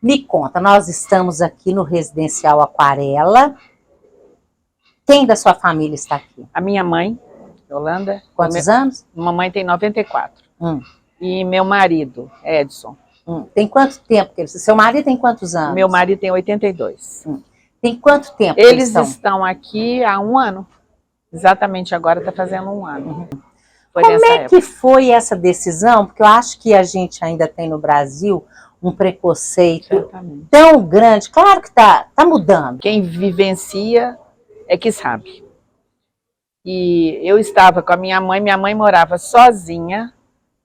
Me conta, nós estamos aqui no Residencial Aquarela. Quem da sua família está aqui? A minha mãe, Yolanda. Quantos anos? Mamãe tem 94. E meu marido, Edson. Tem quanto tempo que eles... Seu marido tem quantos anos? Meu marido tem 82. Tem quanto tempo eles estão aqui há 1 ano. Exatamente agora está fazendo 1 ano. Como é que foi essa decisão? Porque eu acho que a gente ainda tem no Brasil um preconceito tão grande. Claro que tá mudando. Quem vivencia é que sabe. E eu estava com a minha mãe morava sozinha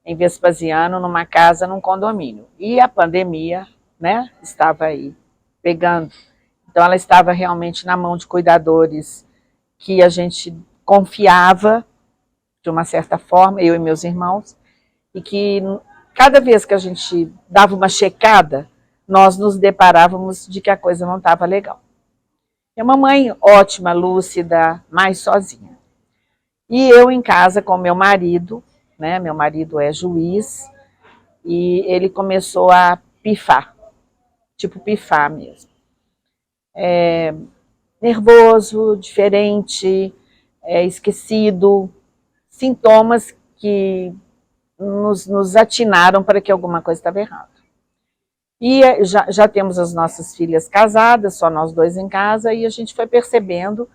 em Vespasiano, numa casa, num condomínio. E a pandemia, né, estava aí, pegando. Então ela estava realmente na mão de cuidadores que a gente confiava, de uma certa forma, eu e meus irmãos, e que cada vez que a gente dava uma checada, nós nos deparávamos de que a coisa não estava legal. E a mamãe ótima, lúcida, mas sozinha. E eu em casa com meu marido, né? Meu marido é juiz, e ele começou a pifar, tipo pifar mesmo. Nervoso, diferente, esquecido, sintomas que nos atinaram para que alguma coisa estava errada. E já temos as nossas filhas casadas, só nós dois em casa, e a gente foi percebendo,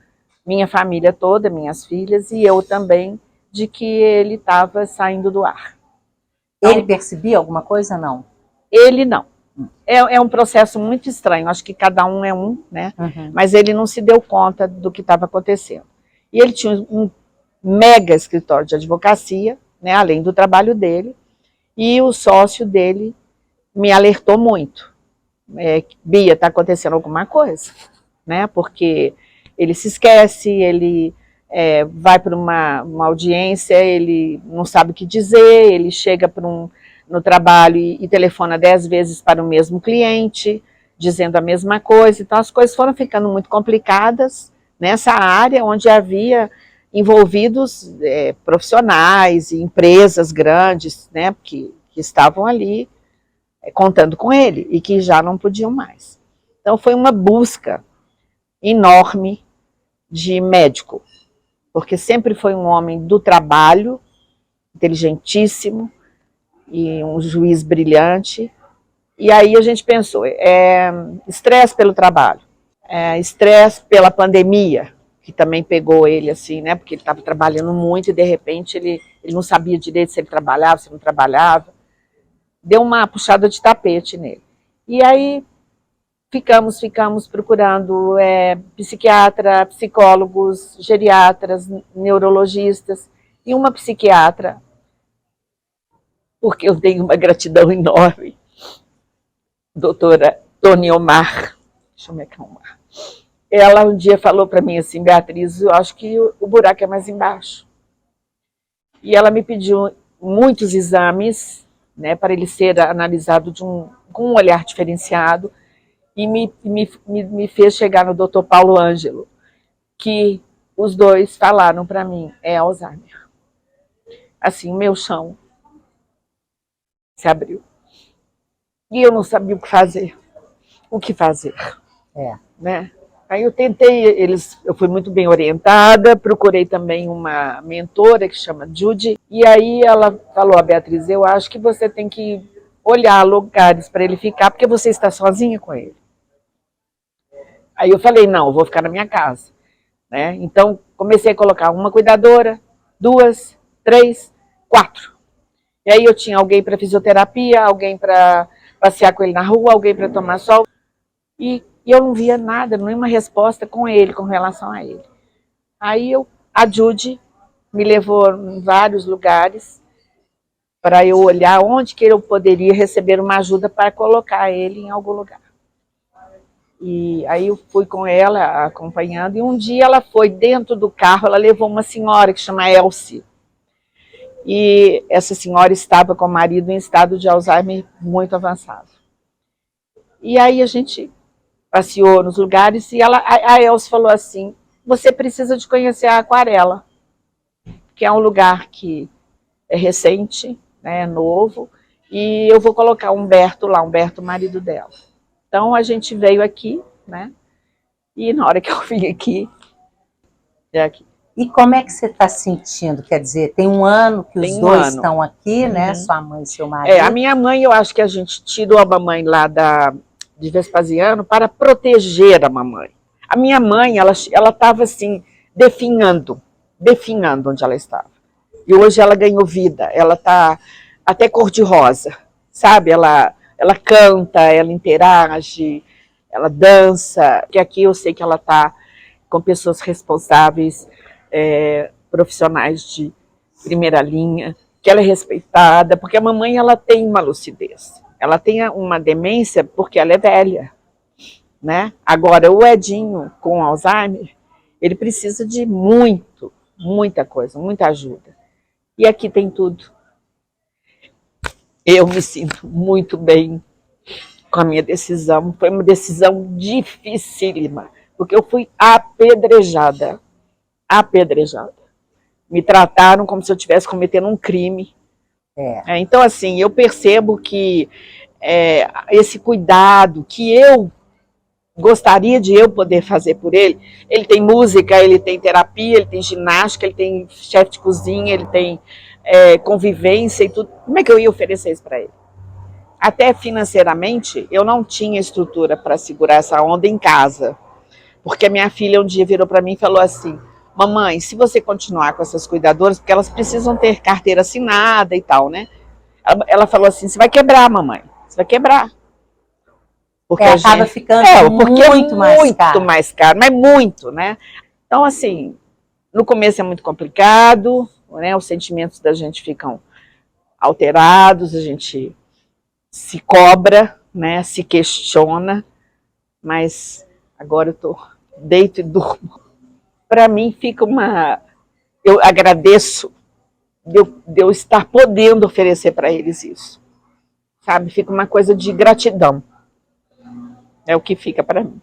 minha família toda, minhas filhas, e eu também, de que ele estava saindo do ar. Então, ele percebia alguma coisa, não? Ele não. É um processo muito estranho, acho que cada um é um, né? Mas ele não se deu conta do que estava acontecendo. E ele tinha um mega escritório de advocacia, né, além do trabalho dele, e o sócio dele me alertou muito. Bia, está acontecendo alguma coisa, né? Porque ele se esquece, ele vai para uma audiência, ele não sabe o que dizer, ele chega no trabalho e telefona 10 vezes para o mesmo cliente, dizendo a mesma coisa. Então as coisas foram ficando muito complicadas nessa área onde havia envolvidos profissionais e empresas grandes, né, que estavam ali contando com ele e que já não podiam mais. Então foi uma busca enorme de médico, porque sempre foi um homem do trabalho, inteligentíssimo e um juiz brilhante. E aí a gente pensou, estresse pelo trabalho, estresse pela pandemia, que também pegou ele assim, né, porque ele estava trabalhando muito e de repente ele não sabia direito se ele trabalhava, se não trabalhava. Deu uma puxada de tapete nele. E aí ficamos procurando psiquiatra, psicólogos, geriatras, neurologistas, e uma psiquiatra, porque eu tenho uma gratidão enorme, doutora Tony Omar, deixa eu me acalmar. Ela um dia falou para mim assim, Beatriz, eu acho que o buraco é mais embaixo. E ela me pediu muitos exames, né, para ele ser analisado com um olhar diferenciado, e me fez chegar no Dr. Paulo Ângelo, que os dois falaram para mim, é Alzheimer. Assim, o meu chão se abriu. E eu não sabia o que fazer. Né? Aí eu tentei, eu fui muito bem orientada, procurei também uma mentora que chama Judy, e aí ela falou, a Beatriz, eu acho que você tem que olhar lugares para ele ficar, porque você está sozinha com ele. Aí eu falei, não, eu vou ficar na minha casa. Né? Então comecei a colocar uma cuidadora, 2, 3, 4. E aí eu tinha alguém para fisioterapia, alguém para passear com ele na rua, alguém para tomar sol, e eu não via nada, nenhuma resposta com relação a ele. Aí a Judy me levou em vários lugares para eu olhar onde que eu poderia receber uma ajuda para colocar ele em algum lugar. E aí eu fui com ela, acompanhando, e um dia ela foi dentro do carro, ela levou uma senhora que chama Elsie. E essa senhora estava com o marido em estado de Alzheimer muito avançado. E aí a gente passeou nos lugares e a Elsie falou assim, você precisa de conhecer a Aquarela, que é um lugar que é recente, né, é novo, e eu vou colocar o Humberto lá, Humberto, o marido dela. Então a gente veio aqui, né, e na hora que eu vim aqui, é aqui. E como é que você está sentindo? Quer dizer, tem um ano que os dois estão aqui, né? Sua mãe e seu marido. A minha mãe, eu acho que a gente tirou a mamãe lá de Vespasiano para proteger a mamãe. A minha mãe, ela estava assim, definhando onde ela estava. E hoje ela ganhou vida, ela está até cor-de-rosa, sabe? Ela canta, ela interage, ela dança. Porque aqui eu sei que ela está com pessoas responsáveis, profissionais de primeira linha, que ela é respeitada, porque a mamãe ela tem uma lucidez. Ela tem uma demência porque ela é velha, né? Agora, o Edinho, com Alzheimer, ele precisa de muita coisa, muita ajuda. E aqui tem tudo. Eu me sinto muito bem com a minha decisão. Foi uma decisão dificílima, porque eu fui apedrejada. Me trataram como se eu estivesse cometendo um crime. Então, assim, eu percebo que esse cuidado que eu gostaria de eu poder fazer por ele tem música, ele tem terapia, ele tem ginástica, ele tem chefe de cozinha, ele tem convivência e tudo. Como é que eu ia oferecer isso para ele? Até financeiramente, eu não tinha estrutura para segurar essa onda em casa. Porque a minha filha um dia virou para mim e falou assim, mamãe, se você continuar com essas cuidadoras, porque elas precisam ter carteira assinada e tal, né? Ela falou assim, você vai quebrar, mamãe, você vai quebrar. Porque acaba ficando muito mais caro, mas muito, né? Então, assim, no começo é muito complicado, né? Os sentimentos da gente ficam alterados, a gente se cobra, né? Se questiona, mas agora eu deito e durmo. Para mim fica eu agradeço de eu estar podendo oferecer para eles isso, sabe? Fica uma coisa de gratidão. É o que fica para mim.